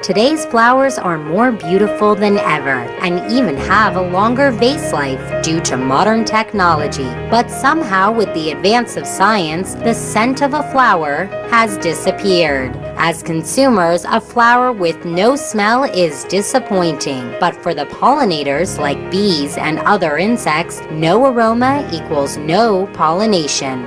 Today's flowers are more beautiful than ever and even have a longer vase life due to modern technology. But somehow, with the advance of science, the scent of a flower has disappeared. As consumers, a flower with no smell is disappointing. But for the pollinators, like bees and other insects, no aroma equals no pollination.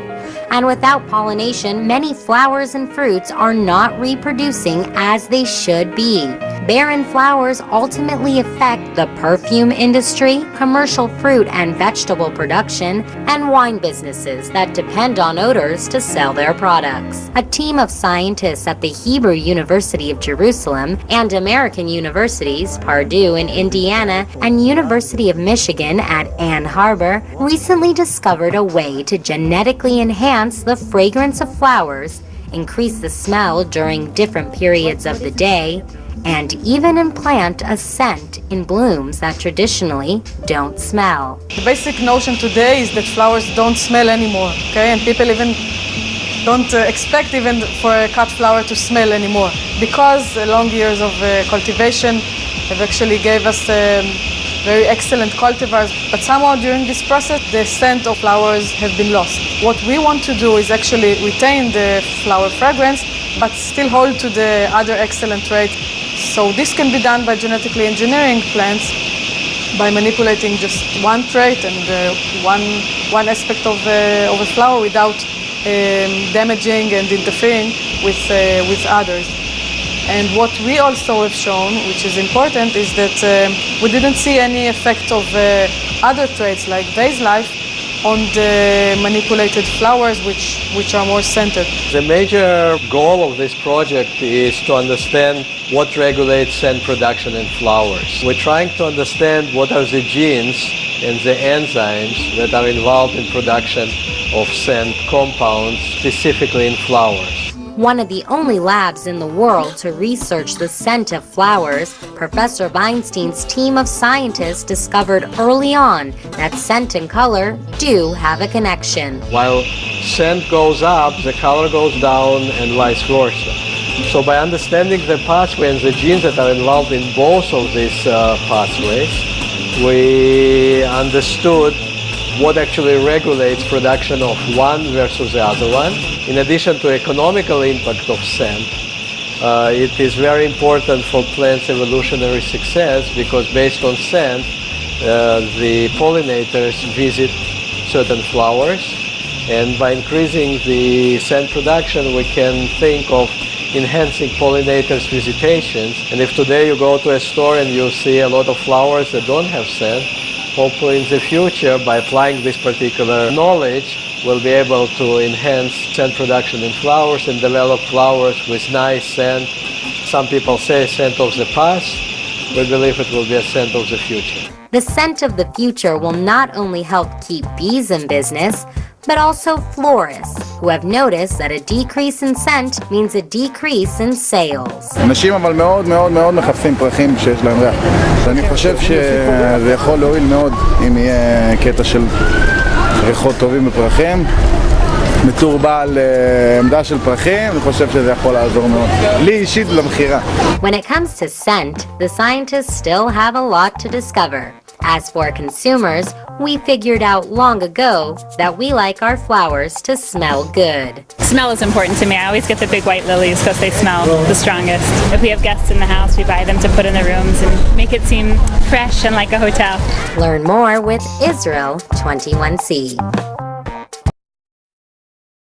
And without pollination, many flowers and fruits are not reproducing as they should be. Barren flowers ultimately affect the perfume industry, commercial fruit and vegetable production, and wine businesses that depend on odors to sell their products. A team of scientists at the Hebrew University of Jerusalem and American universities, Purdue in Indiana and University of Michigan at Ann Arbor, recently discovered a way to genetically enhance the fragrance of flowers, increase the smell during different periods of the day, and even implant a scent in blooms that traditionally don't smell. The basic notion today is that flowers don't smell anymore, okay? And people even don't expect even for a cut flower to smell anymore, because long years of cultivation have actually gave us very excellent cultivars, but somehow during this process the scent of flowers have been lost. What we want to do is actually retain the flower fragrance, but still hold to the other excellent traits. So this can be done by genetically engineering plants, by manipulating just one trait and one aspect of a flower without damaging and interfering with others. And what we also have shown, which is important, is that we didn't see any effect of other traits like vase life on the manipulated flowers, which are more scented. The major goal of this project is to understand what regulates scent production in flowers. We're trying to understand what are the genes and the enzymes that are involved in production of scent compounds, specifically in flowers. One of the only labs in the world to research the scent of flowers, Professor Weinstein's team of scientists discovered early on that scent and color do have a connection. While scent goes up, the color goes down and vice versa. So by understanding the pathway and the genes that are involved in both of these pathways, we understood what actually regulates production of one versus the other one. In addition to economical impact of scent, it is very important for plants' evolutionary success, because based on scent, the pollinators visit certain flowers, and by increasing the scent production, we can think of enhancing pollinators' visitations. And if today you go to a store and you see a lot of flowers that don't have scent, hopefully in the future, by applying this particular knowledge, we'll be able to enhance scent production in flowers and develop flowers with nice scent. Some people say scent of the past. We believe it will be a scent of the future. The scent of the future will not only help keep bees in business, but also florists, who have noticed that a decrease in scent means a decrease in sales. אנשים אבל מאוד מאוד מאוד מחפשים פרחים שיש להם ריח. אני חושב שזה יכול להועיל מאוד אם יהיה קטע של ריחות טובים בפרחים. בתור בעל עמדה של פרחים, אני חושב שזה יכול לעזור מאוד. לי אישית למכירה. When it comes to scent, the scientists still have a lot to discover. As for consumers, we figured out long ago that we like our flowers to smell good. Smell is important to me. I always get the big white lilies because they smell the strongest. If we have guests in the house, we buy them to put in the rooms and make it seem fresh and like a hotel. Learn more with Israel 21C.